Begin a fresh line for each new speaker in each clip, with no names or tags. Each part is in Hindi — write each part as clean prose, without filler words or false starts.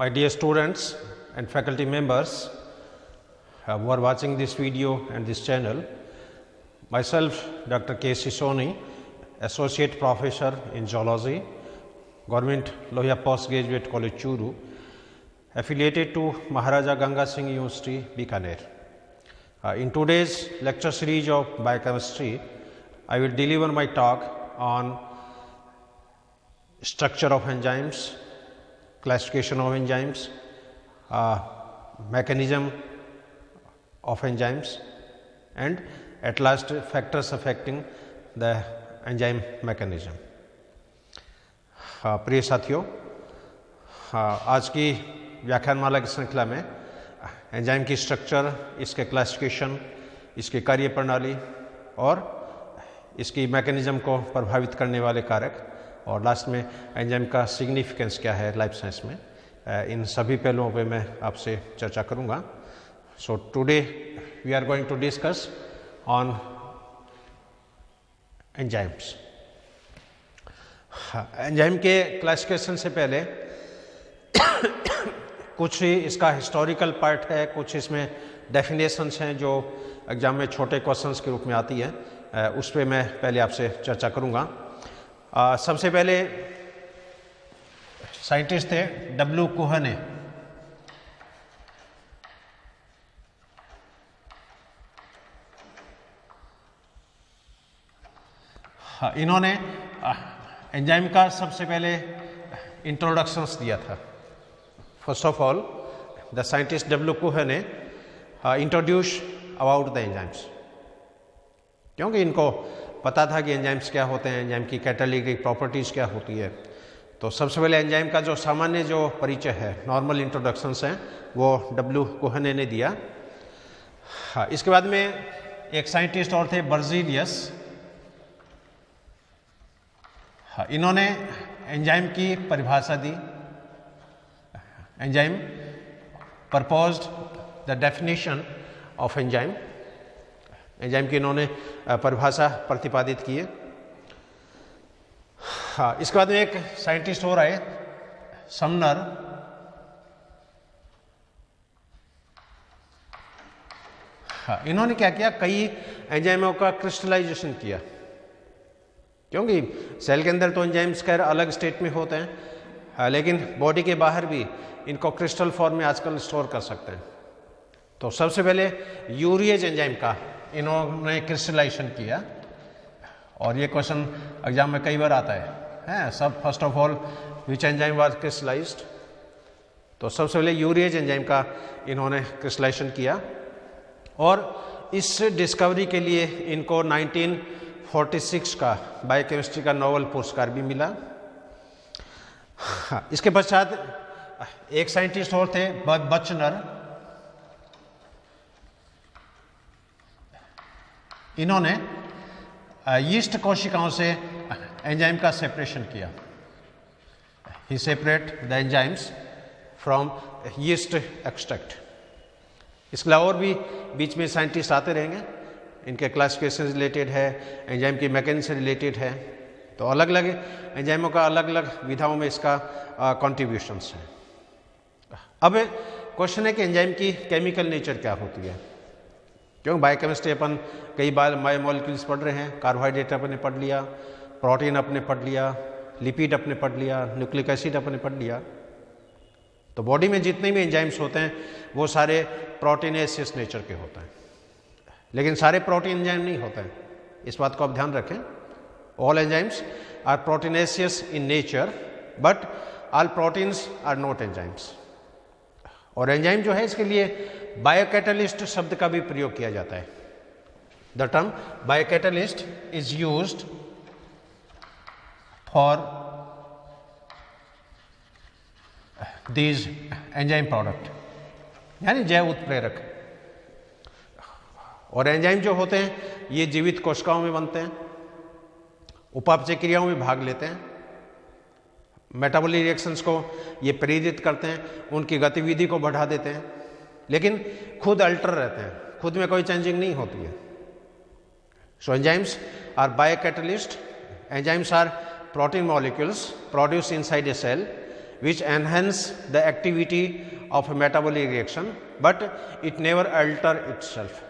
My dear students and faculty members who are watching this video and this channel, myself Dr. K.C. Soni, Associate Professor in Zoology, Government Lohia Postgraduate College Churu, affiliated to Maharaja Ganga Singh University, Bikaner. In today's lecture series of biochemistry, I will deliver my talk on structure of enzymes, classification of enzymes, mechanism of enzymes, and at last factors affecting the enzyme mechanism. प्रिय साथियों, आज की व्याख्यानमाला की श्रृंखला में एंजाइम की स्ट्रक्चर, इसके क्लासिफिकेशन, इसकी कार्य प्रणाली और इसकी मैकेनिज्म को प्रभावित करने वाले कारक और लास्ट में एंजाइम का सिग्निफिकेंस क्या है लाइफ साइंस में, इन सभी पहलुओं पे मैं आपसे चर्चा करूंगा. So today we are going to discuss on enzymes. Enzyme के क्लासिफिकेशन से पहले कुछ इसका हिस्टोरिकल पार्ट है, कुछ इसमें डेफिनेशंस हैं जो एग्जाम में छोटे क्वेश्चंस के रूप में आती है, उस पर मैं पहले आपसे चर्चा करूंगा. सबसे पहले साइंटिस्ट थे डब्ल्यू कोहने. इन्होंने एंजाइम का सबसे पहले इंट्रोडक्शंस दिया था. First of all the scientist W Kuhne introduce about the enzymes, क्योंकि इनको पता था कि एंजाइम्स क्या होते हैं, एंजाइम की कैटालिटिक प्रॉपर्टीज़ क्या होती है. तो सबसे पहले एंजाइम का जो सामान्य जो परिचय है, नॉर्मल इंट्रोडक्शंस हैं, वो डब्ल्यू कोहने ने दिया. इसके बाद में एक साइंटिस्ट और थे बर्जीलियस. इन्होंने एंजाइम की परिभाषा दी. Enzyme proposed the definition of enzyme. Enzyme की इन्होंने परिभाषा प्रतिपादित की है. इसके बाद में एक साइंटिस्ट और आए, समनर. इन्होंने क्या किया, कई एंजाइमों का क्रिस्टलाइजेशन किया, क्योंकि सेल के अंदर तो एंजाइम्स खैर अलग स्टेट में होते हैं, लेकिन बॉडी के बाहर भी इनको क्रिस्टल फॉर्म में आजकल स्टोर कर सकते हैं. तो सबसे पहले यूरिएज एंजाइम का इन्होंने क्रिस्टलाइजेशन किया, और ये क्वेश्चन एग्जाम में कई बार आता है सब. First of all which enzyme was crystallised, तो सबसे पहले यूरिएज एंजाइम का इन्होंने क्रिस्टलाइजेशन किया, और इस डिस्कवरी के लिए इनको 1946 का बायोकेमिस्ट्री का नोबेल पुरस्कार भी मिला. इसके पश्चात एक साइंटिस्ट और थे बचनर. इन्होंने यीस्ट कोशिकाओं से एंजाइम का सेपरेशन किया. He separate the enzymes from yeast extract. इसके अलावा और भी बीच में साइंटिस्ट आते रहेंगे, इनके क्लासिफिकेशन रिलेटेड है, एंजाइम की मैकेनिज्म से रिलेटेड है. तो अलग अलग एंजाइमों का अलग अलग विधाओं में इसका कॉन्ट्रीब्यूशंस है. अब क्वेश्चन है कि एंजाइम की केमिकल नेचर क्या होती है, क्योंकि बायोकेमिस्ट्री अपन कई बार बायोमोलिक्यूल्स पढ़ रहे हैं. कार्बोहाइड्रेट अपने पढ़ लिया, प्रोटीन अपने पढ़ लिया, लिपिड अपने पढ़ लिया, न्यूक्लिक एसिड अपने पढ़ लिया. तो बॉडी में जितने भी एंजाइम्स होते हैं वो सारे प्रोटीनेसियस नेचर के होते हैं, लेकिन सारे प्रोटीन एंजाइम नहीं होते हैं. इस बात को आप ध्यान रखें. All enzymes are proteinaceous in nature, but all proteins are not enzymes. और एंजाइम जो है, इसके लिए बायोकैटालिस्ट शब्द का भी प्रयोग किया जाता है. The term biocatalyst is used for these enzyme product, यानी जैव उत्प्रेरक. और एंजाइम जो होते हैं ये जीवित कोशिकाओं में बनते हैं, उपापचय क्रियाओं में भाग लेते हैं, मेटाबॉलिक रिएक्शंस को ये प्रेरित करते हैं, उनकी गतिविधि को बढ़ा देते हैं, लेकिन खुद अल्टर रहते हैं, खुद में कोई चेंजिंग नहीं होती है. So enzymes are biocatalyst. Enzymes are protein molecules produced inside a cell which enhance the activity of a metabolic reaction but it never alter itself.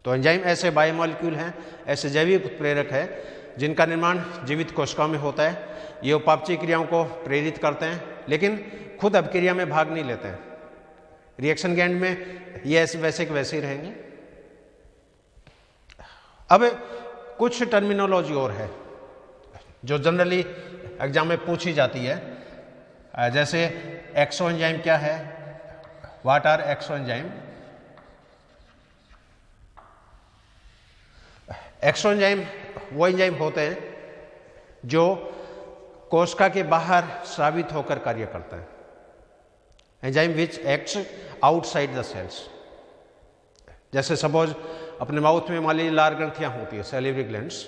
तो एंजाइम ऐसे बायोमॉलिक्यूल हैं, ऐसे जैविक उत्प्रेरक है जिनका निर्माण जीवित कोशिकाओं में होता है। ये उपापचयी क्रियाओं को प्रेरित करते हैं लेकिन खुद अभिक्रिया में भाग नहीं लेते हैं। रिएक्शन के एंड में ये ऐसे वैसे के वैसे ही रहेंगे। अब कुछ टर्मिनोलॉजी और है जो जनरली एग्जाम में पूछी जाती है, जैसे एक्सोएंजाइम क्या है, व्हाट आर एक्सोएंजाइम। एक्सोएंजाइम वो एंजाइम होते हैं जो कोशिका के बाहर स्रावित होकर कार्य करता है। Enzyme which acts outside the cells. जैसे सपोज अपने माउथ में मान लीजिए लार ग्रंथियां होती है, सैलिवरी ग्लैंड्स।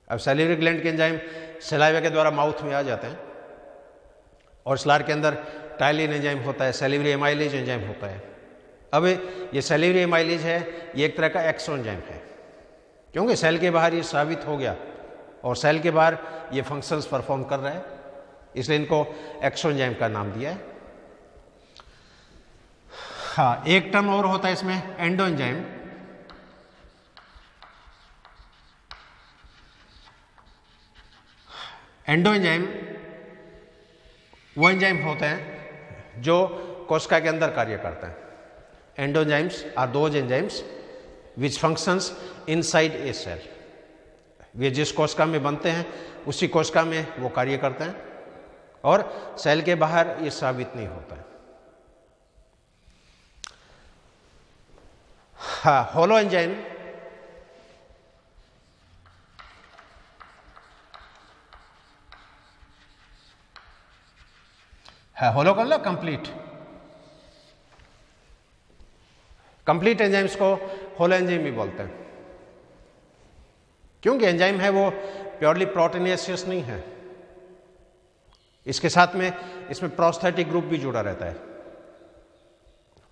अब सैलिवरी ग्लैंड के एंजाइम सलाइवा के द्वारा माउथ में आ जाते हैं और स्लार के अंदर टाइलिन एंजाइम होता है, सैलिवरी एमाइलेज एंजाइम होता है। अब ये सैलिवरी एमाइलेज है, ये एक तरह का एक्सोएंजाइम है क्योंकि सेल के बाहर ये स्रावित हो गया और सेल के बाहर ये फंक्शंस परफॉर्म कर रहा है, इसलिए इनको एक्सोएंजाइम का नाम दिया है। हाँ, एक टर्म और होता है इसमें, एंडोएंजाइम। एंडोएंजाइम वो एंजाइम होते हैं जो कोशिका के अंदर कार्य करते हैं। Endoenzymes are those enzymes which functions inside a cell. वे जिस कोशिका में बनते हैं उसी कोशिका में वो कार्य करते हैं और सेल के बाहर ये स्रावित नहीं होता है। हाँ, होलो एंजाइम है, होलो कर लो कंप्लीट। कंप्लीट एंजाइम्स को होलो एंजाइम भी बोलते हैं क्योंकि एंजाइम है वो प्योरली प्रोटीनेशियस नहीं है, इसके साथ में इसमें प्रोस्थेटिक ग्रुप भी जुड़ा रहता है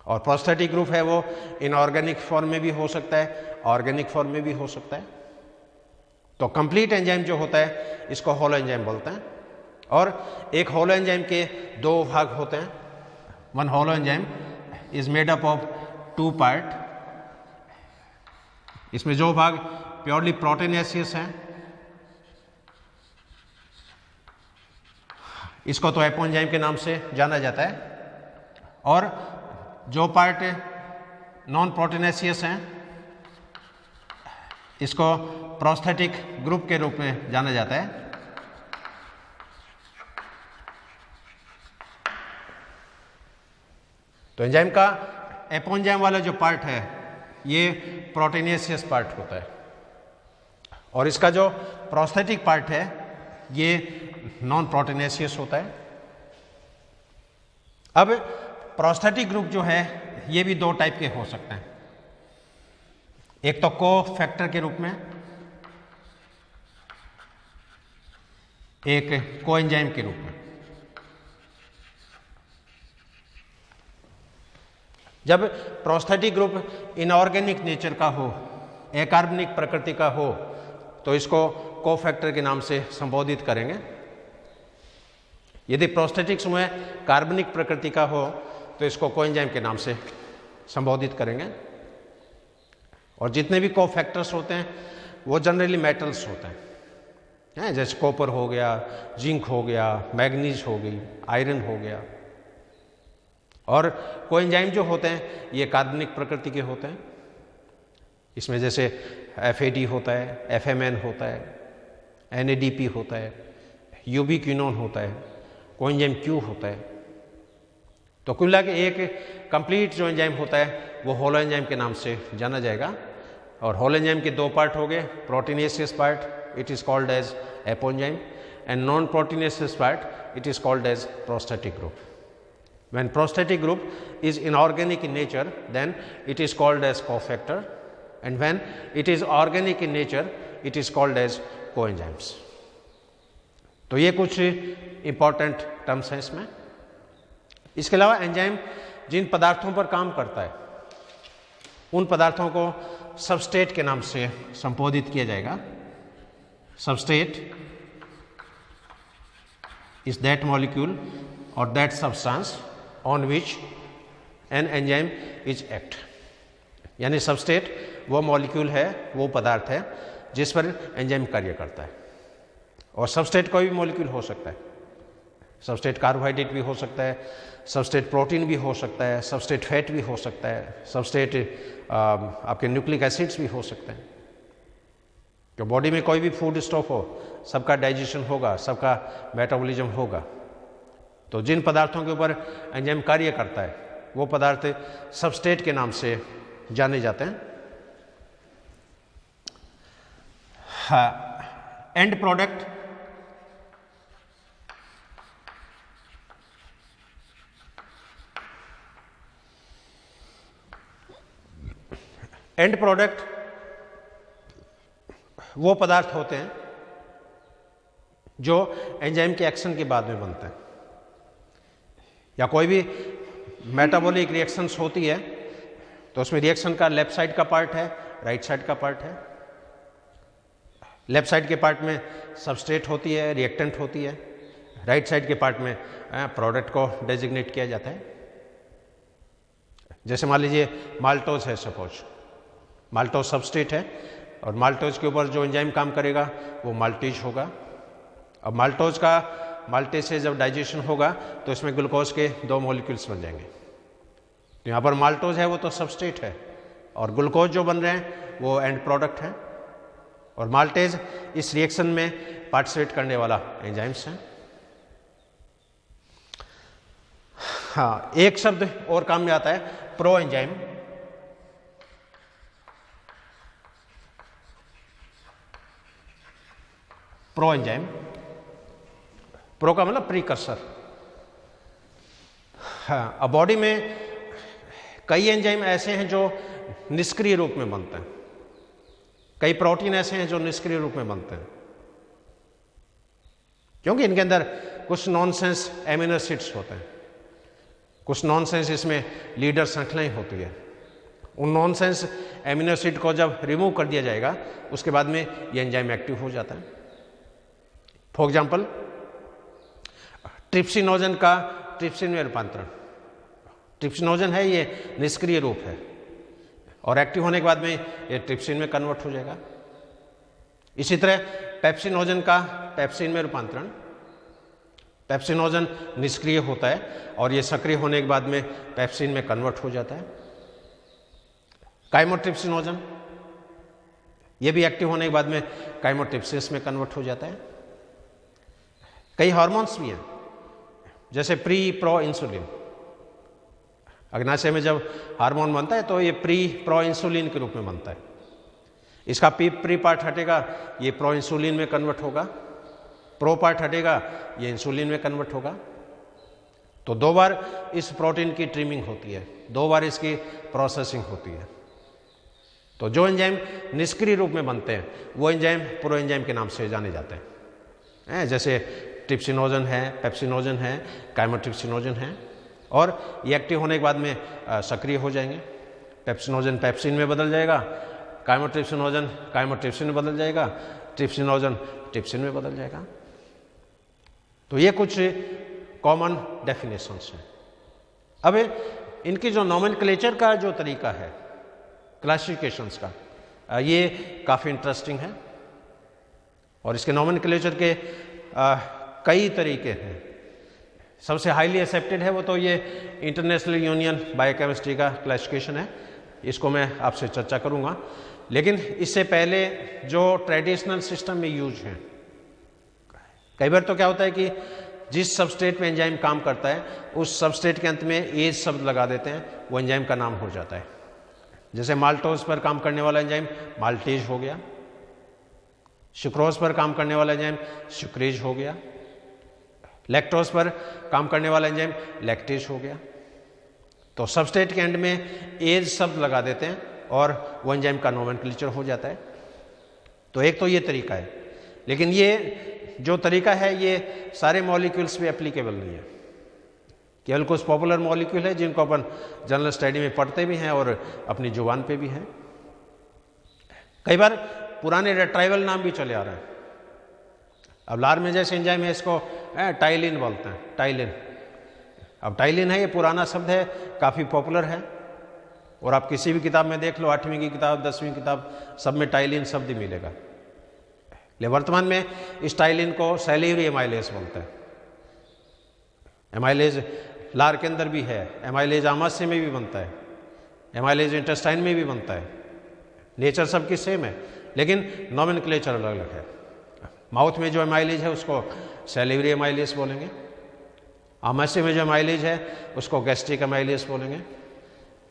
और प्रोस्थेटिक ग्रुप है वो इनऑर्गेनिक फॉर्म में भी हो सकता है, ऑर्गेनिक फॉर्म में भी हो सकता है। तो कंप्लीट एंजाइम जो होता है इसको होलो एंजाइम बोलते हैं। और एक होलो एंजाइम के दो भाग होते हैं। One holoenzyme is made up of two part. इसमें जो भाग प्योरली प्रोटीनेशियस है इसको तो एपोएंजाइम के नाम से जाना जाता है और जो पार्ट नॉन प्रोटीनेशियस हैं इसको प्रोस्थेटिक ग्रुप के रूप में जाना जाता है। तो एंजाइम का एपोएंजाइम वाला जो पार्ट है ये प्रोटीनेशियस पार्ट होता है और इसका जो प्रोस्थेटिक पार्ट है ये नॉन प्रोटीनेशियस होता है। अब प्रोस्थेटिक ग्रुप जो है ये भी दो टाइप के हो सकते हैं, एक तो को फैक्टर के रूप में, एक कोएंजाइम के रूप में। जब प्रोस्थेटिक ग्रुप इनऑर्गेनिक नेचर का हो, अकार्बनिक प्रकृति का हो, तो इसको कोफैक्टर के नाम से संबोधित करेंगे। यदि प्रोस्थेटिक समूह कार्बनिक प्रकृति का हो तो इसको कोएंजाइम के नाम से संबोधित करेंगे। और जितने भी कोफैक्टर्स होते हैं वो जनरली मेटल्स होते हैं, जैसे कॉपर हो गया, जिंक हो गया, मैग्नीज हो गई, आयरन हो गया। और कोएंजाइम जो होते हैं ये कार्बनिक प्रकृति के होते हैं। इसमें जैसे FAD होता है, FMN होता है, NADP होता है, यूबिक्विनोन होता है, कोएंजाइम Q होता है। तो कुल मिला के एक कंप्लीट जो एंजाइम होता है वो होलो एंजाइम के नाम से जाना जाएगा। और होलो एंजाइम के दो पार्ट हो गए, proteinaceous part it is called as apoenzyme and non proteinaceous part it is called as prosthetic group. When prosthetic group is inorganic in nature, then it is called as cofactor, and when it is organic in nature, it is called as coenzymes. तो ये कुछ इंपॉर्टेंट टर्म्स हैं इसमें। इसके अलावा एंजाइम जिन पदार्थों पर काम करता है उन पदार्थों को सबस्ट्रेट के नाम से संबोधित किया जाएगा। Substrate is that molecule or that substance on which an enzyme is act. यानी सबस्ट्रेट वो मॉलिक्यूल है, वो पदार्थ है जिस पर एंजाइम कार्य करता है। और सबस्ट्रेट कोई भी मॉलिक्यूल हो सकता है। सबस्ट्रेट कार्बोहाइड्रेट भी हो सकता है, सबस्ट्रेट प्रोटीन भी हो सकता है, सबस्ट्रेट फैट भी हो सकता है, सबस्ट्रेट आपके न्यूक्लिक एसिड्स भी हो सकते हैं। तो बॉडी में कोई भी फूड स्टॉक हो, सबका डाइजेशन होगा, सबका मेटाबॉलिज्म होगा। तो जिन पदार्थों के ऊपर एंजाइम कार्य करता है वो पदार्थ सबस्ट्रेट के नाम से जाने जाते हैं। एंड प्रोडक्ट एंड प्रोडक्ट वो पदार्थ होते हैं जो एंजाइम के एक्शन के बाद में बनते हैं। या कोई भी मेटाबॉलिक रिएक्शंस होती है तो उसमें रिएक्शन का लेफ्ट साइड का पार्ट है, राइट साइड का पार्ट है। लेफ्ट साइड के पार्ट में सबस्ट्रेट होती है, रिएक्टेंट होती है। राइट साइड के पार्ट में प्रोडक्ट को डेजिग्नेट किया जाता है। जैसे मान लीजिए माल्टोज है, सपोज माल्टोज सबस्ट्रेट है और माल्टोज के ऊपर जो एंजाइम काम करेगा वो माल्टेज होगा। अब माल्टेज से जब डाइजेशन होगा तो इसमें ग्लूकोज के 2 मॉलिक्यूल्स बन जाएंगे। तो यहाँ पर माल्टोज है वो तो सबस्ट्रेट है और ग्लूकोज जो बन रहे हैं वो एंड प्रोडक्ट है। और माल्टेज इस रिएक्शन में पार्टिसिपेट करने वाला एंजाइम्स है। हाँ, एक शब्द और काम में आता है, pro enzyme. Pro enzyme, pro का मतलब प्रीकर्सर। हाँ, अब बॉडी में कई एंजाइम ऐसे हैं जो निष्क्रिय रूप में बनते हैं, कई प्रोटीन ऐसे हैं जो निष्क्रिय रूप में बनते हैं, क्योंकि इनके अंदर कुछ नॉनसेंस एमिनो एसिड्स होते हैं, कुछ नॉनसेंस इसमें लीडर श्रृंखलाएं होती है। उन नॉनसेंस एमिनो एसिड को जब रिमूव कर दिया जाएगा उसके बाद में ये एंजाइम एक्टिव हो जाता है। फॉर एग्जाम्पल, ट्रिप्सिनोजन का ट्रिप्सिन में रूपांतरण। ट्रिप्सिनोजन है ये निष्क्रिय रूप है और एक्टिव होने के बाद में ये ट्रिप्सिन में कन्वर्ट हो जाएगा। इसी तरह पेप्सिनोजन का पेप्सिन में रूपांतरण। पेप्सिनोजन निष्क्रिय होता है और ये सक्रिय होने के बाद में पेप्सिन में कन्वर्ट हो जाता है। काइमोट्रिप्सिनोजन ये भी एक्टिव होने के बाद में काइमोट्रिप्सिस में कन्वर्ट हो जाता है। कई हार्मोन्स भी हैं, जैसे प्री प्रो इंसुलिन। अग्नाशय में जब हार्मोन बनता है तो ये प्री प्रो इंसुलिन के रूप में बनता है। इसका प्री पार्ट हटेगा, ये प्रो इंसुलिन में कन्वर्ट होगा। प्रो पार्ट हटेगा, ये इंसुलिन में कन्वर्ट होगा। तो 2 बार इस प्रोटीन की ट्रिमिंग होती है, 2 बार इसकी प्रोसेसिंग होती है। तो जो एंजाइम निष्क्रिय रूप में बनते हैं वो एंजाइम प्रो एंजाइम के नाम से जाने जाते हैं। जैसे ट्रिप्सिनोजन है, पेप्सिनोजन है, काइमोट्रिप्सिनोजन है और ये एक्टिव होने के बाद में सक्रिय हो जाएंगे। पेप्सिनोजन पेप्सिन में बदल जाएगा, काइमोट्रिप्सिनोजन काइमोट्रिप्सिन में बदल जाएगा, ट्रिप्सिनोजन ट्रिप्सिन में बदल जाएगा। तो ये कुछ कॉमन डेफिनेशंस हैं। अब इनकी जो नोमेनक्लेचर का जो तरीका है, क्लासिफिकेशंस का, ये काफ़ी इंटरेस्टिंग है और इसके नोमेनक्लेचर के कई तरीके हैं। सबसे हाईली एक्सेप्टेड है वो तो ये इंटरनेशनल यूनियन बायोकेमिस्ट्री का क्लासिफिकेशन है, इसको मैं आपसे चर्चा करूंगा। लेकिन इससे पहले जो ट्रेडिशनल सिस्टम में यूज है, कई बार तो क्या होता है कि जिस सबस्ट्रेट में एंजाइम काम करता है उस सबस्ट्रेट के अंत में एज शब्द लगा देते हैं, वो एंजाइम का नाम हो जाता है। जैसे माल्टोज पर काम करने वाला एंजाइम माल्टेज हो गया, सुक्रोज पर काम करने वाला एंजाइम सुक्रेज हो गया, लैक्टोज पर काम करने वाला एंजाइम लैक्टेज हो गया। तो सबस्ट्रेट के एंड में एज शब्द लगा देते हैं और वो एंजाइम का नोमेनक्लेचर हो जाता है। तो एक तो ये तरीका है, लेकिन ये जो तरीका है ये सारे मॉलिक्यूल्स पे एप्लीकेबल नहीं है। केवल कुछ पॉपुलर मॉलिक्यूल है जिनको अपन जनरल स्टडी में पढ़ते भी हैं और अपनी जुबान पे भी हैं। कई बार पुराने रेट्राइवल नाम भी चले आ रहे हैं। अब लार में जैसे एंजाइम है इसको टाइलिन बोलते हैं, टाइलिन। अब टाइलिन है, ये पुराना शब्द है, काफ़ी पॉपुलर है, और आप किसी भी किताब में देख लो, 8वीं की किताब, 10वीं किताब, सब में टाइलिन शब्द ही मिलेगा। लेकिन वर्तमान में इस टाइलिन को सैलिवरी एमाइलेज बोलते हैं। एमाइलेज लार के अंदर भी है, एमाइलेज आमाशय में भी बनता है, एमाइलेज इंटेस्टाइन में भी बनता है, नेचर सबकी सेम है, लेकिन नॉमेनक्लेचर अलग अलग है। माउथ में जो एमाइलेज है उसको सैलिवरी एमाइलेज बोलेंगे, आमाशय में जो एमाइलेज है उसको गैस्ट्रिक एमाइलेज बोलेंगे,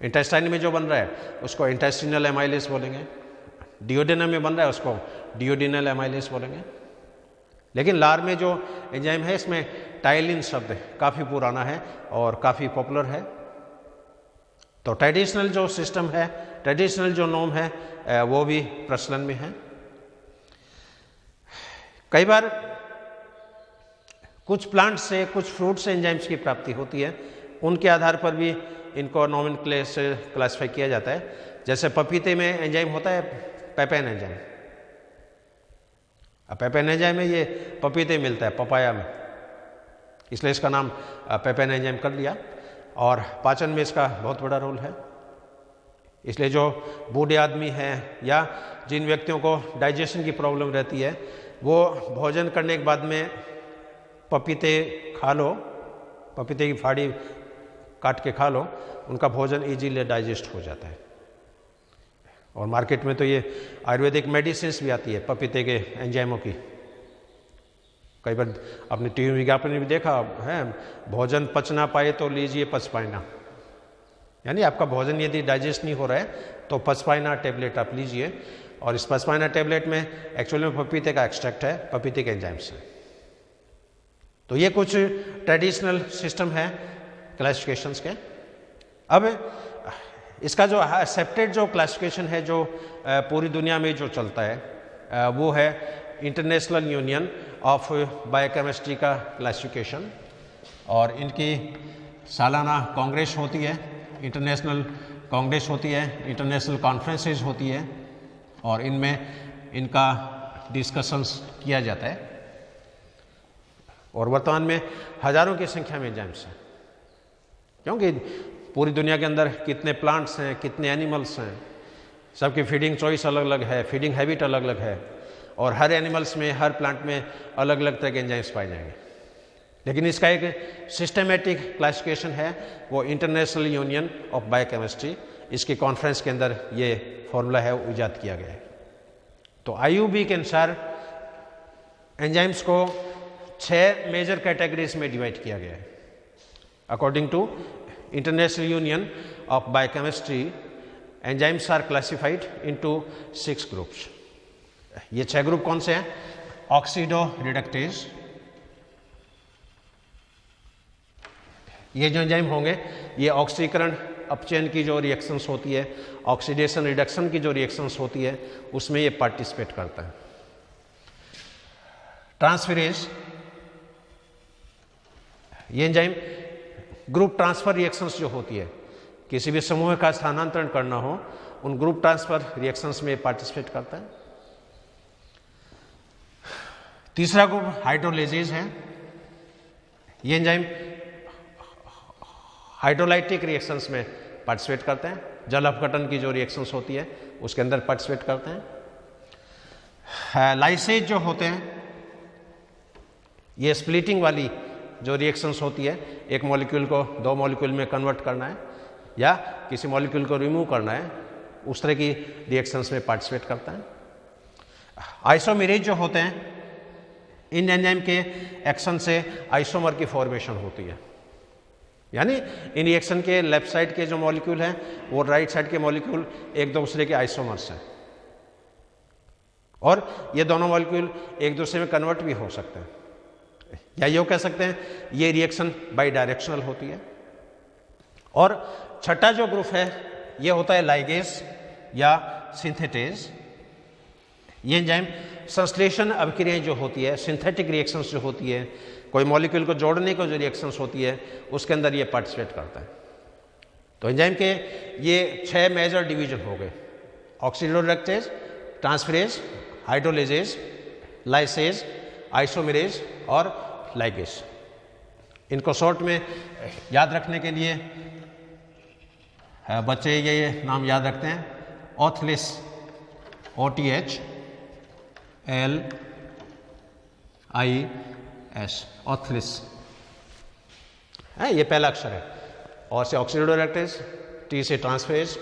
इंटेस्टाइन में जो बन रहा है उसको इंटेस्टिनल एमाइलेज बोलेंगे, डिओडेनम में बन रहा है उसको डिओडिनल एमाइलेज बोलेंगे। लेकिन लार में जो एंजाइम है इसमें टाइलिन शब्द काफ़ी पुराना है और काफ़ी पॉपुलर है। तो ट्रेडिशनल जो सिस्टम है, ट्रेडिशनल जो नॉर्म है वो भी प्रचलन में है। कई बार कुछ प्लांट से, कुछ फ्रूट से एंजाइम्स की प्राप्ति होती है, उनके आधार पर भी इनको नॉमेनक्लेचर क्लासिफाई किया जाता है। जैसे पपीते में एंजाइम होता है पेपेन एंजाइम। अब पेपेन एंजाइम में ये पपीते मिलता है, पपाया में, इसलिए इसका नाम पेपेन एंजाइम कर लिया। और पाचन में इसका बहुत बड़ा रोल है, इसलिए जो बूढ़े आदमी हैं या जिन व्यक्तियों को डाइजेशन की प्रॉब्लम रहती है, वो भोजन करने के बाद में पपीते खा लो, पपीते की फाड़ी काट के खा लो, उनका भोजन इजीली डाइजेस्ट हो जाता है। और मार्केट में तो ये आयुर्वेदिक मेडिसिन भी आती है पपीते के एंजाइमों की। कई बार आपने टीवी विज्ञापन में भी देखा है, भोजन पच ना पाए तो लीजिए पचपाइना, यानी आपका भोजन यदि डाइजेस्ट नहीं हो रहा है तो पचपाइना टैबलेट आप लीजिए। और इस पचपाइना टैबलेट में एक्चुअली में पपीते का एक्सट्रैक्ट है, पपीते के एंजाइम्स हैं। तो ये कुछ ट्रेडिशनल सिस्टम है क्लासिफिकेशंस के। अब इसका जो एक्सेप्टेड जो क्लासिफिकेशन है, जो पूरी दुनिया में जो चलता है, वो है इंटरनेशनल यूनियन ऑफ बायोकेमिस्ट्री का क्लासिफिकेशन। और इनकी सालाना कांग्रेस होती है, इंटरनेशनल कांग्रेस होती है, इंटरनेशनल कॉन्फ्रेंसेस होती है, और इनमें इनका डिस्कशंस किया जाता है। और वर्तमान में हजारों की संख्या में एंजाइम्स हैं, क्योंकि पूरी दुनिया के अंदर कितने प्लांट्स हैं, कितने एनिमल्स हैं, सबकी फीडिंग चॉइस अलग अलग है, फीडिंग हैबिट अलग अलग है, और हर एनिमल्स में, हर प्लांट में अलग अलग तरह के एंजाइम्स पाए जाएंगे। लेकिन इसका एक सिस्टमेटिक क्लासिफिकेशन है, वो इंटरनेशनल यूनियन ऑफ बायोकेमिस्ट्री, इसकी कॉन्फ्रेंस के अंदर ये फॉर्मूला है वो ईजाद किया गया है। तो IUB के अनुसार एंजाइम्स को 6 मेजर कैटेगरीज में डिवाइड किया गया है। According to International Union of Biochemistry, enzymes are classified into 6 groups. ये 6 ग्रुप कौन से हैं? ऑक्सीडो रिडक्टेज, ये जो एंजाइम होंगे ये ऑक्सीकरण अपचयन की जो रिएक्शंस होती है, ऑक्सीडेशन रिडक्शन की जो रिएक्शंस होती है, उसमें ये पार्टिसिपेट करता है। ट्रांसफेरेज, ये एंजाइम ग्रुप ट्रांसफर रिएक्शंस जो होती है, किसी भी समूह का स्थानांतरण करना हो, उन ग्रुप ट्रांसफर रिएक्शंस में पार्टिसिपेट करता है। तीसरा ग्रुप हाइड्रोलेजेज है। ये एंजाइम हाइड्रोलाइटिक रिएक्शंस में पार्टिसिपेट करते हैं, जल अपघटन की जो रिएक्शंस होती है उसके अंदर पार्टिसिपेट करते हैं। लाइसेज जो होते हैं, ये स्प्लिटिंग वाली जो रिएक्शंस होती है, एक मॉलिक्यूल को 2 मॉलिक्यूल में कन्वर्ट करना है या किसी मॉलिक्यूल को रिमूव करना है, उस तरह की रिएक्शंस में पार्टिसिपेट करता है। आइसोमेरेज जो होते हैं, इन एंजाइम के एक्शन से आइसोमर की फॉर्मेशन होती है, यानी इन रिएक्शन के लेफ्ट साइड के जो मॉलिक्यूल हैं वो राइट साइड के मॉलिक्यूल एक दूसरे के आइसोमर्स हैं, और ये दोनों मॉलिक्यूल एक दूसरे में कन्वर्ट भी हो सकते हैं, या यूँ कह सकते हैं ये रिएक्शन बाई डायरेक्शनल होती है। और छठा जो ग्रुप है ये होता है लाइगेज या सिंथेटेज। ये एंजाइम संश्लेषण अभिक्रियाएं जो होती है, सिंथेटिक रिएक्शंस जो होती है, कोई मॉलिक्यूल को जोड़ने को जो रिएक्शंस होती है, उसके अंदर ये पार्टिसिपेट करता है। तो एंजाइम के ये 6 मेजर डिवीजन हो गए: ऑक्सीडोरिडक्टेज, ट्रांसफेरेज, हाइड्रोलेजेज, लाइसेज, आइसोमेरेज और लाइगेज। इनको शॉर्ट में याद रखने के लिए बच्चे ये नाम याद रखते हैं, ऑथलिस, OTHLIS, ऑथलिस है, ये पहला अक्षर है। और से ऑक्सीडाइरेक्टेज, T से ट्रांसफेज,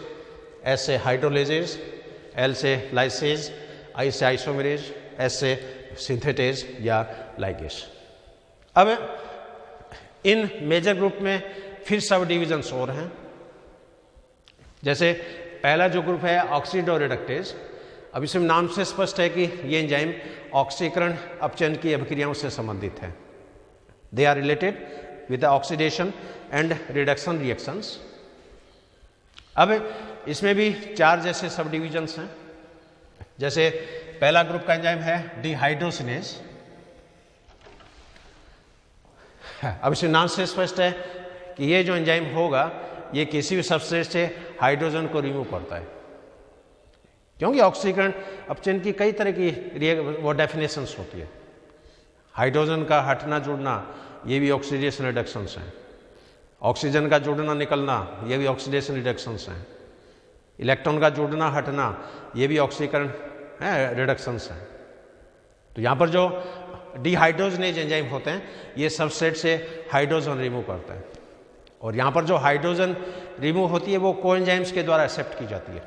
S से हाइड्रोलेजेज, L से लाइसेज, I से आइसोमेरेज, S से सिंथेटेज या लाइगेज। अब इन मेजर ग्रुप में फिर सब डिविजन्स और हैं। जैसे पहला जो ग्रुप है ऑक्सीडोरिडक्टेज, अब इसमें नाम से स्पष्ट है कि ये एंजाइम ऑक्सीकरण अपचयन की अभिक्रियाओं से संबंधित है। They are related with the oxidation and reduction reactions. अब इसमें भी 4 जैसे सब डिविजन्स हैं। जैसे पहला ग्रुप का एंजाइम है डिहाइड्रोसिनेज। अब इसमें नाम से स्पष्ट है कि ये जो एंजाइम होगा ये किसी भी सबस्ट्रेट से हाइड्रोजन को रिमूव करता है, क्योंकि ऑक्सीकरण अपचयन की कई तरह की वो डेफिनेशंस होती है। हाइड्रोजन का हटना जुड़ना ये भी ऑक्सीडेशन रिडक्शंस हैं, ऑक्सीजन का जुड़ना निकलना ये भी ऑक्सीडेशन रिडक्शंस हैं, इलेक्ट्रॉन का जुड़ना हटना ये भी ऑक्सीकरण रिडक्शंस हैं। तो यहाँ पर जो डिहाइड्रोजनेज एंजाइम होते हैं ये सबस्ट्रेट से हाइड्रोजन रिमूव करता है, और यहाँ पर जो हाइड्रोजन रिमूव होती है वो कोएंजाइम्स के द्वारा एक्सेप्ट की जाती है।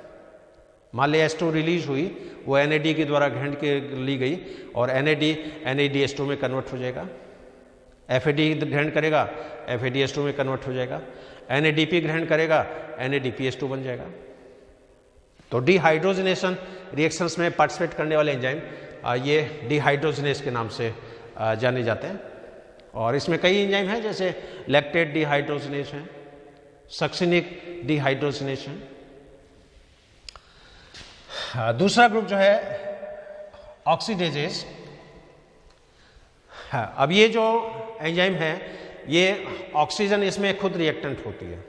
मान लिया H2 रिलीज हुई, वो NAD के द्वारा ग्रहण के ली गई और NAD NADH2 में कन्वर्ट हो जाएगा, FAD ग्रहण करेगा FADH2 में कन्वर्ट हो जाएगा, NADP ग्रहण करेगा NADPH2 बन जाएगा। तो डिहाइड्रोजनेशन रिएक्शंस में पार्टिसिपेट करने वाले एंजाइम ये डिहाइड्रोजनेज के नाम से जाने जाते हैं। और इसमें कई एंजाइम हैं, जैसे लैक्टेट डिहाइड्रोजनेज है, सक्सिनिक डिहाइड्रोजनेज है। दूसरा ग्रुप जो है ऑक्सीडेजेज। अब ये जो एंजाइम है ये ऑक्सीजन इसमें खुद रिएक्टेंट होती है,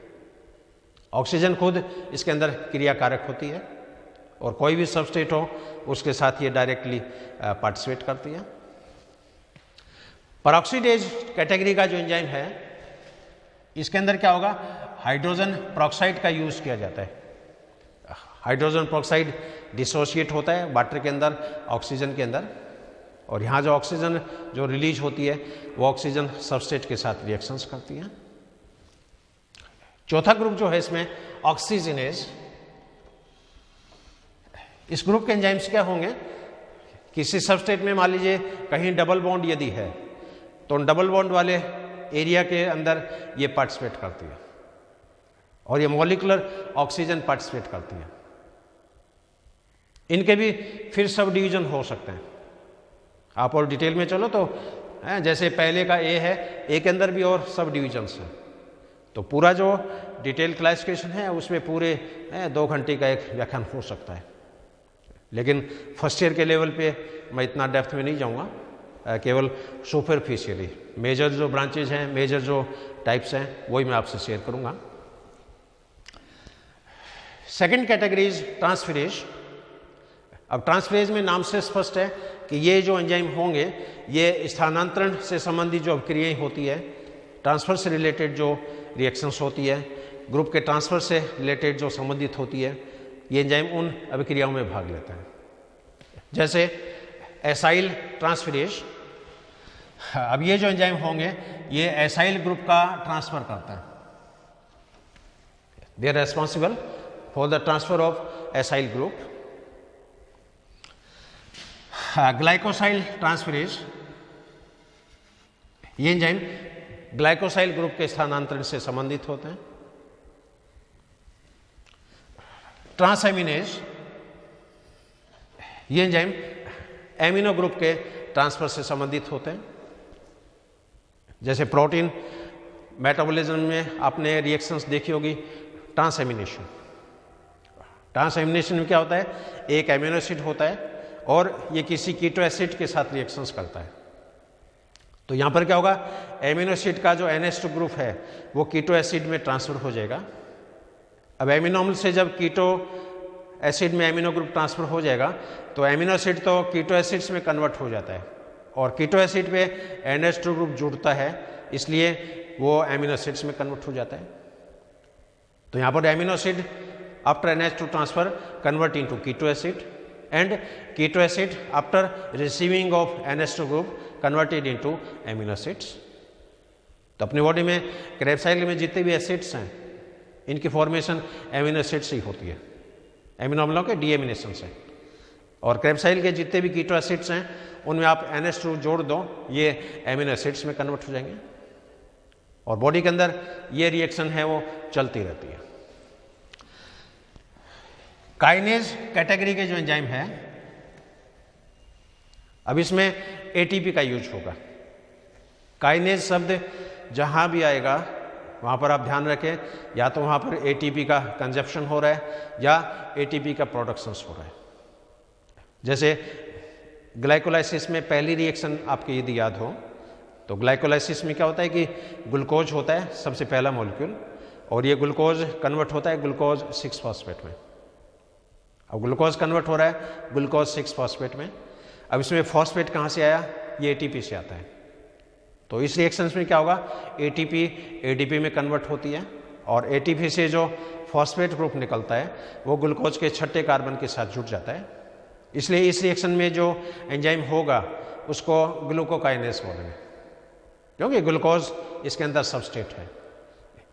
ऑक्सीजन खुद इसके अंदर क्रियाकारक होती है, और कोई भी सबस्ट्रेट हो उसके साथ ये डायरेक्टली पार्टिसिपेट करती है। परऑक्सीडेज कैटेगरी का जो एंजाइम है इसके अंदर क्या होगा, हाइड्रोजन पेरोक्साइड का यूज किया जाता है। हाइड्रोजन पेरोक्साइड डिसोशिएट होता है वाटर के अंदर ऑक्सीजन के अंदर, और यहाँ जो ऑक्सीजन जो रिलीज होती है वो ऑक्सीजन सबस्ट्रेट के साथ रिएक्शंस करती है। चौथा ग्रुप जो है इसमें ऑक्सीजनेज। इस ग्रुप के एंजाइम्स क्या होंगे, किसी सबस्ट्रेट में मान लीजिए कहीं डबल बॉन्ड यदि है तो डबल बॉन्ड वाले एरिया के अंदर ये पार्टिसिपेट करती है, और ये मॉलिक्यूलर ऑक्सीजन पार्टिसिपेट करती है। इनके भी फिर सब डिवीजन हो सकते हैं। आप और डिटेल में चलो तो जैसे पहले का ए है, ए के अंदर भी और सब डिवीजन्स हैं, तो पूरा जो डिटेल क्लासिफिकेशन है उसमें पूरे 2 घंटे का एक व्याख्यान हो सकता है। लेकिन फर्स्ट ईयर के लेवल पे मैं इतना डेप्थ में नहीं जाऊंगा, केवल सुपरफिशियली मेजर जो ब्रांचेज हैं, मेजर जो टाइप्स हैं वही मैं आपसे शेयर करूंगा। Second category is transferase. अब ट्रांसफरेज में नाम से स्पष्ट है कि ये जो एंजाइम होंगे ये स्थानांतरण से संबंधित जो अभिक्रियाएं होती है, ट्रांसफर से रिलेटेड जो रिएक्शंस होती है, ग्रुप के ट्रांसफर से रिलेटेड जो संबंधित होती है, ये एंजाइम उन अभिक्रियाओं में भाग लेता है। जैसे एसाइल ट्रांसफरेज। अब ये जो एंजाइम होंगे ये एसाइल ग्रुप का ट्रांसफर करता है, they are responsible for the transfer of acyl group. Glycosyl transferase, ये एंजाइम ग्लाइकोसाइल ग्रुप के स्थानांतरण से संबंधित होते हैं। ट्रांसएमिनेज, ये एंजाइम एमिनो ग्रुप के ट्रांसफर से संबंधित होते हैं। जैसे प्रोटीन मेटाबॉलिज्म में आपने रिएक्शंस देखी होगी, ट्रांसएमिनेशन। ट्रांसएमिनेशन में क्या होता है, एक एमिनो एसिड होता है और ये किसी कीटो एसिड के साथ रिएक्शंस करता है। तो यहाँ पर क्या होगा, एमिनो एसिड का जो NH2 ग्रुप है वो कीटो एसिड में ट्रांसफर हो जाएगा। अब एमिनो अम्ल से जब कीटो एसिड में एमिनो ग्रुप ट्रांसफर हो जाएगा तो एमिनो एसिड तो कीटो एसिड्स में कन्वर्ट हो जाता है, और कीटो एसिड पे NH2 ग्रुप जुड़ता है, इसलिए वो एमिनो एसिड्स में कन्वर्ट हो जाता है। तो यहाँ पर amino acid after NH2 transfer convert into keto acid and keto acid after receiving of NH2 group converted into amino acids. तो अपनी बॉडी में क्रेब साइकिल में जितने भी एसिड्स हैं इनकी फॉर्मेशन एमिनो एसिड से ही होती है, एमिनो अम्लों के डीएमिनेशन से। और क्रेब साइकिल के जितने भी कीटो एसिड्स हैं उनमें आप NH2 जोड़ दो, ये एमिनो एसिड्स में कन्वर्ट हो जाएंगे और बॉडी के अंदर ये रिएक्शन है वो चलती रहती है। काइनेज कैटेगरी के जो एंजाइम है, अब इसमें एटीपी का यूज होगा। काइनेज शब्द जहां भी आएगा वहां पर आप ध्यान रखें, या तो वहां पर एटीपी का कंजप्शन हो रहा है या एटीपी का प्रोडक्शन हो रहा है। जैसे ग्लाइकोलाइसिस में पहली रिएक्शन आपके यदि याद हो तो ग्लाइकोलाइसिस में क्या होता है कि ग्लूकोज होता है सबसे पहला मॉलिक्यूल, और ये ग्लूकोज कन्वर्ट होता है ग्लूकोज 6 फॉस्फेट में। अब ग्लूकोज कन्वर्ट हो रहा है ग्लूकोज 6 फॉस्फेट में। अब इसमें फॉस्फेट कहाँ से आया? ये एटीपी से आता है। तो इस रिएक्शन में क्या होगा? एटीपी एडीपी में कन्वर्ट होती है और एटीपी से जो फॉस्फेट ग्रुप निकलता है वो ग्लूकोज के छठे कार्बन के साथ जुड़ जाता है। इसलिए इस रिएक्शन में जो एंजाइम होगा उसको ग्लूकोकाइनेज बोलेंगे, क्योंकि ग्लूकोज इसके अंदर सबस्ट्रेट है।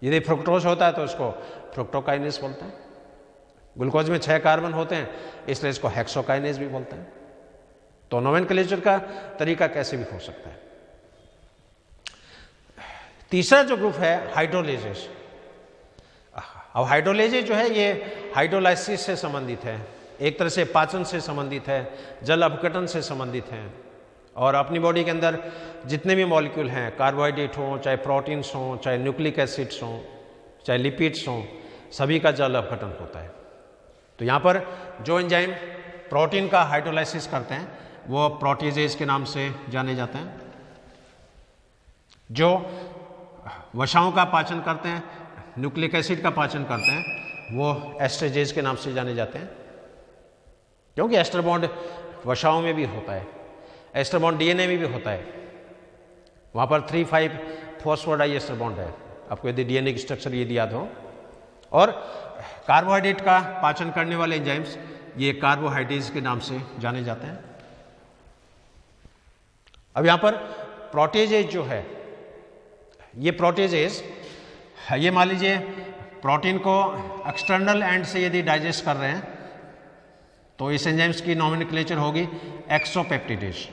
यदि फ्रुक्टोज होता है तो उसको फ्रुक्टोकाइनेज बोलते हैं। ग्लूकोज में 6 कार्बन होते हैं इसलिए इसको हेक्सोकाइनेज भी बोलते हैं। तो नोमेनक्लेचर का तरीका कैसे भी हो सकता है। तीसरा जो ग्रुप है हाइड्रोलेजेस। अब हाइड्रोलेजेस जो है ये हाइड्रोलाइसिस से संबंधित है, एक तरह से पाचन से संबंधित है, जल अपघटन से संबंधित है। और अपनी बॉडी के अंदर जितने भी मॉलिक्यूल हैं, कार्बोहाइड्रेट हों, चाहे प्रोटीन्स हों, चाहे न्यूक्लिक एसिड्स हों, चाहे लिपिड्स हों, सभी का जल अपघटन होता है। तो यहाँ पर जो एंजाइम प्रोटीन का हाइड्रोलाइसिस करते हैं वो प्रोटीजेज के नाम से जाने जाते हैं। जो वसाओं का पाचन करते हैं, न्यूक्लिक एसिड का पाचन करते हैं, वो एस्ट्रेजेज के नाम से जाने जाते हैं, क्योंकि एस्टर बॉन्ड वसाओं में भी होता है, एस्टर बॉन्ड डीएनए में भी होता है। वहाँ पर 3,5 फॉस्फोडाई एस्टर बॉन्ड है, आपको यदि डीएनए की स्ट्रक्चर यदि याद हो। और कार्बोहाइड्रेट का पाचन करने वाले एंजाइम्स ये कार्बोहाइड्रेट्स के नाम से जाने जाते हैं। अब यहाँ पर प्रोटीजेज जो है, ये प्रोटीजेज ये मान लीजिए प्रोटीन को एक्सटर्नल एंड से यदि डाइजेस्ट कर रहे हैं तो इस एंजाइम्स की नोमेनक्लेचर होगी exopeptidase.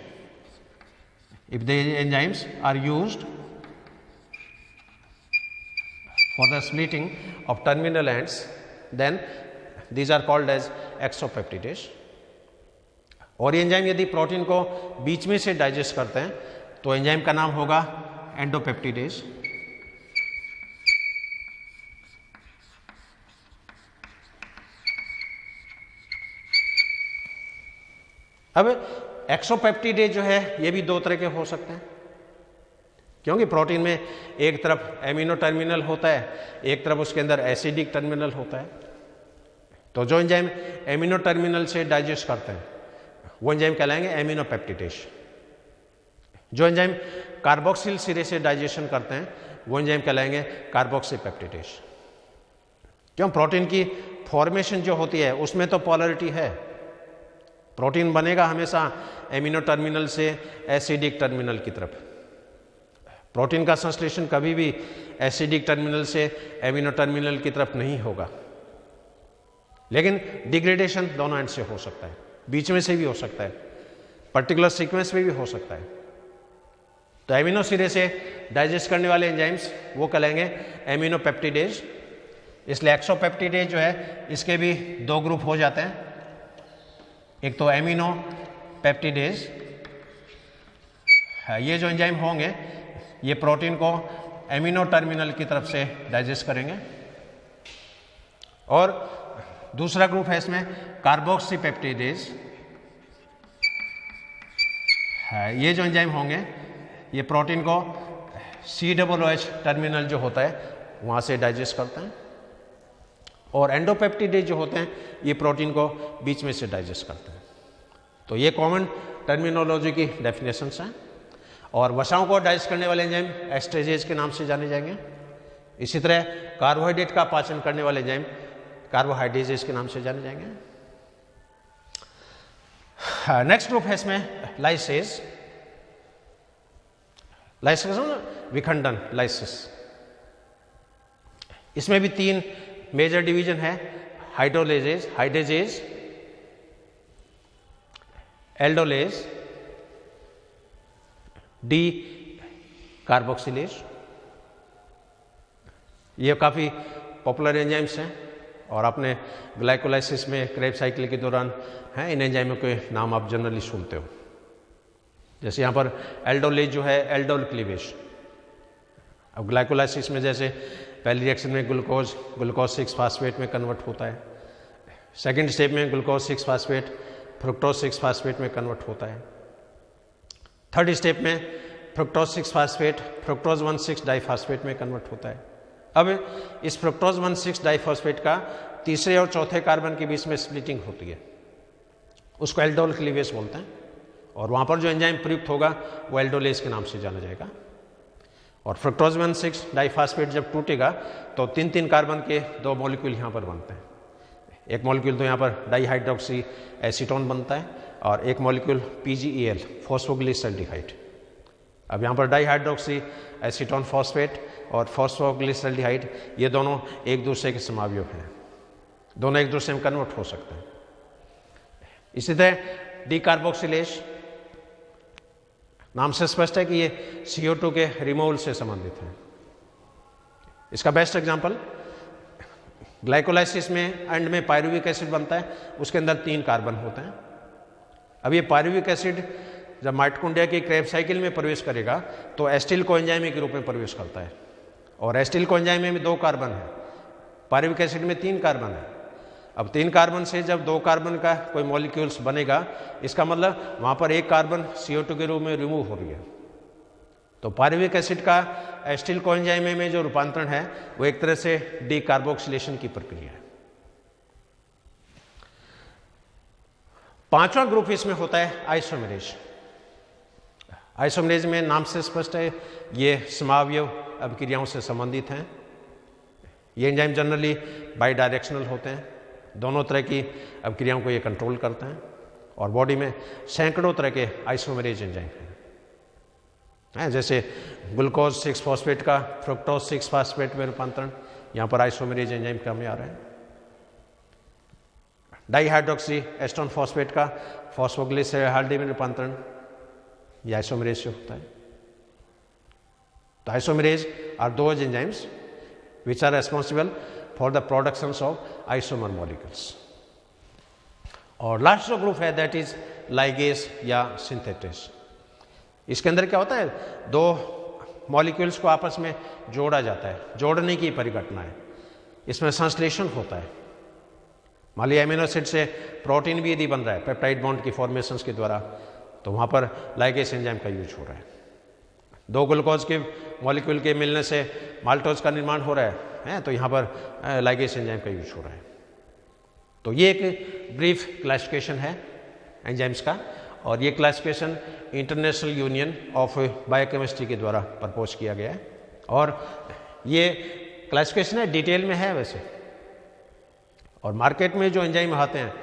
If the enzymes are used for the splitting of terminal ends, then these are called as exopeptidase। और ये एंजाइम यदि प्रोटीन को बीच में से डाइजेस्ट करते हैं तो एंजाइम का नाम होगा एंडोपेप्टिडेज। अब एक्सोपेप्टिडेज जो है ये भी 2 तरह के हो सकते हैं, क्योंकि प्रोटीन में एक तरफ एमिनो टर्मिनल होता है, एक तरफ उसके अंदर एसिडिक टर्मिनल होता है। तो जो एंजाइम एमिनो टर्मिनल से डाइजेस्ट करते हैं वो एंजाइम कहलाएंगे एमिनोपेप्टिडेज। जो एंजाइम कार्बोक्सिल सिरे से डाइजेशन करते हैं वो एंजाइम कहलाएंगे कार्बोक्सीपेप्टिडेज। क्यों? प्रोटीन की फॉर्मेशन जो होती है उसमें तो पोलरिटी है। प्रोटीन बनेगा हमेशा एमिनो टर्मिनल से एसिडिक टर्मिनल की तरफ। प्रोटीन का संश्लेषण कभी भी एसिडिक टर्मिनल से एमिनो टर्मिनल की तरफ नहीं होगा, लेकिन डिग्रेडेशन दोनों एंड से हो सकता है, बीच में से भी हो सकता है, पर्टिकुलर सीक्वेंस में भी हो सकता है। तो एमिनो सिरे से डाइजेस्ट करने वाले एंजाइम्स वो कहलाएंगे एमिनोपेप्टिडेज। इसलिए एक्सोपेप्टिडेज जो है इसके भी 2 ग्रुप हो जाते हैं, एक तो एमिनोपेप्टिडेज, ये जो एंजाइम होंगे ये प्रोटीन को एमिनो टर्मिनल की तरफ से डाइजेस्ट करेंगे। और दूसरा ग्रुप है इसमें कार्बोक्सीपेप्टिडेज, ये जो एंजाइम होंगे ये प्रोटीन को COOH टर्मिनल जो होता है वहाँ से डाइजेस्ट करते हैं। और एंडोपेप्टिडेज जो होते हैं ये प्रोटीन को बीच में से डाइजेस्ट करते हैं। तो ये कॉमन टर्मिनोलॉजी की डेफिनेशंस हैं। और वसाओं को डाइजेस्ट करने वाले एंजाइम एस्ट्रेजेज के नाम से जाने जाएंगे। इसी तरह कार्बोहाइड्रेट का पाचन करने वाले एंजाइम कार्बोहाइड्रेजेज के नाम से जाने जाएंगे। नेक्स्ट ग्रुप है इसमें लाइसेज। लाइसेज विखंडन, लाइसिस। इसमें भी 3 मेजर डिवीजन है, हाइड्रोलेजेज, हाइड्रेजेज, एल्डोलेज, डी कार्बोक्सिलेज। ये काफ़ी पॉपुलर एंजाइम्स हैं और आपने ग्लाइकोलाइसिस में क्रेब्स साइकिल के दौरान हैं इन एंजाइमों के नाम आप जनरली सुनते हो। जैसे यहाँ पर एल्डोलेज जो है, एल्डोल क्लीवेज। अब ग्लाइकोलाइसिस में जैसे पहली रिएक्शन में ग्लूकोज 6 फास्फेट में कन्वर्ट होता है, सेकेंड स्टेप में ग्लूकोज 6 फास्फेट फ्रुक्टोज 6 फास्फेट में कन्वर्ट होता है, थर्ड स्टेप में फ्रुक्टोज 6 फास्फेट फ्रुक्टोज 1,6 डाइफॉस्फेट में कन्वर्ट होता है। अब इस फ्रुक्टोज 1,6 डाइफॉस्फेट का तीसरे और चौथे कार्बन के बीच में स्प्लिटिंग होती है, उसको एल्डोल क्लीवेज बोलते हैं। और वहाँ पर जो एंजाइम प्रयुक्त होगा वो एल्डोलेज के नाम से जाना जाएगा। और फ्रुक्टोज 1,6 डाइफॉस्फेट जब टूटेगा तो 3 कार्बन के 2 मॉलिक्यूल यहाँ पर बनते हैं। एक मॉलिक्यूल तो यहाँ पर डाईहाइड्रोक्सी एसीटोन बनता है और एक मॉलिक्यूल PgEl फॉस्फोग्लिसरल्डिहाइड। अब यहाँ पर डाईहाइड्रोक्सी एसीटोन फॉस्फेट और फॉस्फोग्लिसरल्डिहाइड ये दोनों एक दूसरे के समावयव हैं, दोनों एक दूसरे में कन्वर्ट हो सकते हैं। इसी तरह डीकार्बोक्सिलेज, नाम से स्पष्ट है कि ये CO2 के रिमूवल से संबंधित है। इसका बेस्ट एग्जांपल ग्लाइकोलाइसिस में एंड में पायरुविक एसिड बनता है, उसके अंदर 3 कार्बन होते हैं। अब ये पायरुविक एसिड जब माइटोकॉन्ड्रिया की क्रेब्स साइकिल में प्रवेश करेगा तो एस्टिल कोएंजाइम के रूप में प्रवेश करता है और एस्टिल कोएंजाइम में 2 कार्बन है, पायरुविक एसिड में 3 कार्बन है। अब 3 कार्बन से जब 2 कार्बन का कोई मॉलिक्यूल्स बनेगा, इसका मतलब वहाँ पर 1 कार्बन CO2 के रूप में रिमूव हो रही है। तो पायरुविक एसिड का एस्टिल कोएंजाइम में जो रूपांतरण है वो एक तरह से डीकार्बोक्सिलेशन की प्रक्रिया है। 5वां ग्रुप इसमें होता है आइसोमेरेज। आइसोमेरेज में नाम से स्पष्ट है ये समावयव अभिक्रियाओं से संबंधित हैं। ये एंजाइम जनरली बाई डायरेक्शनल होते हैं, दोनों तरह की अभिक्रियाओं को ये कंट्रोल करते हैं और बॉडी में सैकड़ों तरह के आइसोमेरेज एंजाइम हैं। जैसे ग्लूकोज 6 फॉस्फेट का फ्रुक्टोज 6 फास्फेट में रूपांतरण यहाँ पर आइसोमेरेज एंजाइम काम में आ रहे हैं। डाईहाइड्रोक्सी एस्टोन फॉस्फेट का फॉस्फोग्लिसरल्डिहाइड में रूपांतरण ये आइसोमेरेज से होता है। तो isomerase are those enzymes which are responsible for the productions of isomer molecules. और लास्ट जो ग्रुप है दैट इज लाइगेज या सिंथेटेज। इसके अंदर क्या होता है, 2 मॉलिक्यूल्स को आपस में जोड़ा जाता है, जोड़ने की परिघटना है, इसमें संश्लेषण होता है। मान लीजिए एमिनो एसिड से प्रोटीन भी यदि बन रहा है पेप्टाइड बॉन्ड की फॉर्मेशंस के द्वारा, तो वहाँ पर लाइगेज एंजाइम का यूज हो रहा है। 2 ग्लूकोज के मॉलिक्यूल के मिलने से माल्टोज का निर्माण हो रहा है तो यहाँ पर लाइगेज एंजाइम का यूज हो रहा है। तो ये एक ब्रीफ क्लासिफिकेशन है एंजाइम्स का और ये classification international Union of biochemistry के द्वारा प्रपोज किया गया है। और ये क्लासिफिकेशन है डिटेल में है वैसे, और मार्केट में जो एंजाइम आते हैं,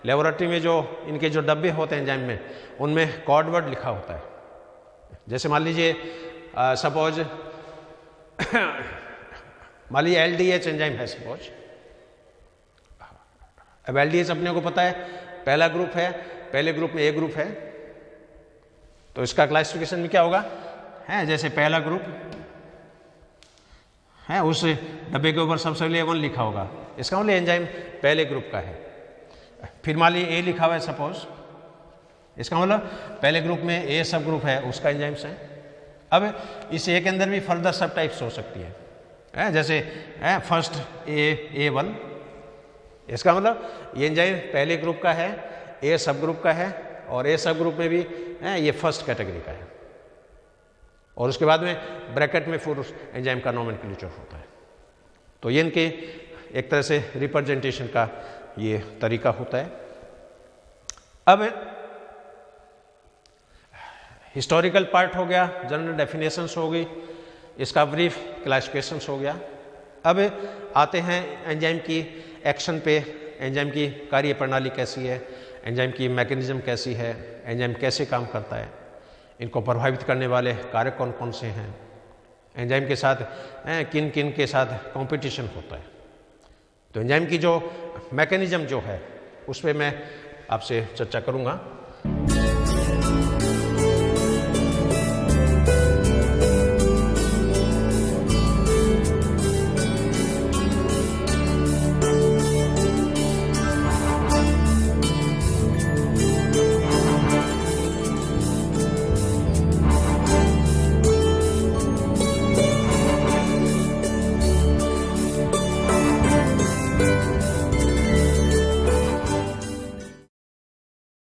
लेबोरेटरी में जो इनके जो डब्बे होते हैं एंजाइम में, उनमें कॉड वर्ड लिखा होता है। जैसे मान लीजिए सपोज मान लीजिए LDH एंजाइम है सपोज। अब LDH अपने को पता है पहला ग्रुप है, पहले ग्रुप में A ग्रुप है, तो इसका क्लासिफिकेशन में क्या होगा है, जैसे पहला ग्रुप है उस डब्बे के ऊपर सबसे पहले 1 लिखा होगा, इसका मतलब एंजाइम पहले ग्रुप का है। फिर मान लीजिए A लिखा हुआ है सपोज, इसका मतलब पहले ग्रुप में A सब ग्रुप है उसका एंजाइम्स है। अब इस A के अंदर भी फर्दर सब टाइप्स हो सकती है, जैसे फर्स्ट A1, इसका मतलब ये एंजाइम पहले ग्रुप का है, A सब ग्रुप का है और A सब ग्रुप में भी ये फर्स्ट कैटेगरी का है। और उसके बाद में ब्रैकेट में फिर उस एंजाइम का नोमेनक्लेचर होता है। तो ये इनके एक तरह से रिप्रेजेंटेशन का ये तरीका होता है। अब हिस्टोरिकल पार्ट हो गया, जनरल डेफिनेशंस हो गई, इसका ब्रीफ क्लासिफिकेशंस हो गया। अब आते हैं एंजाइम की एक्शन पे, एंजाइम की कार्य प्रणाली कैसी है, एंजाइम की मैकेनिज्म कैसी है, एंजाइम कैसे काम करता है, इनको प्रभावित करने वाले कारक कौन कौन से हैं, एंजाइम के साथ किन किन के साथ कंपटीशन होता है। तो एंजाइम की जो मैकेनिज्म जो है उस पर मैं आपसे चर्चा करूँगा।